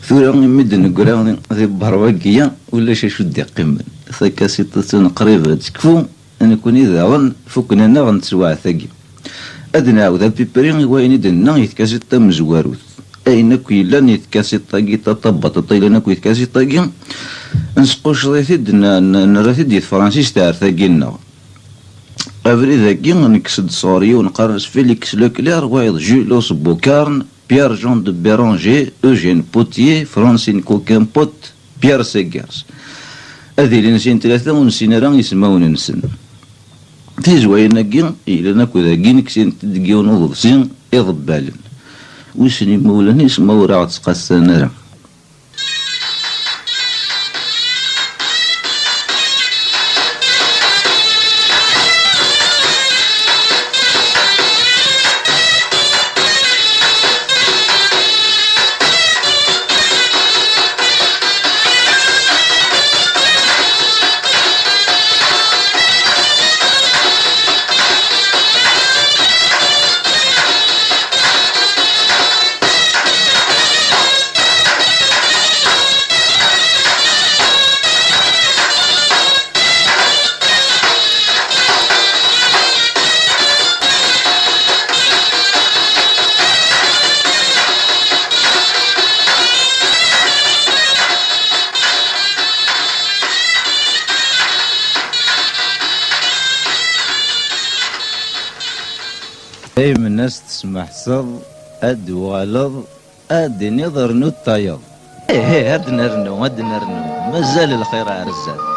ثورة مدن قران ذي بهرواقية ولا شي شد يقيم ثكاسيطة قريبة تكفو أن يكون إذا غن فوقنا نغن تسوع ثقي أدنى وذا بيبرين وين يدنا يتكاسيطة مزواروث أين كويلا يتكاسيطة كي تطبط طيلنا كوي يتكاسيطة كي نسقوش ضيثيد نراثيد فرانسيس تاع ثقينا أفري ذاكي نكسد صوري ونقارس فيليكس لوكلير وايض جولوس بوكارن بيير جون دو بيرانجي اوجين بوتيي فرانسين كوكان بوت بيير سيغارس هذه اللي نسين ثلاثة ونسينا راه يسمون نسن في زواينا كي إلا ناكو ذاكي نكسين تدقي ونوض سين يضبالن وسني مولانا يسمو راه تسقسنا راه دايما الناس تسمع صل اد والض اد نظر نو الطيب هاد نرنو مازال الخير عرزال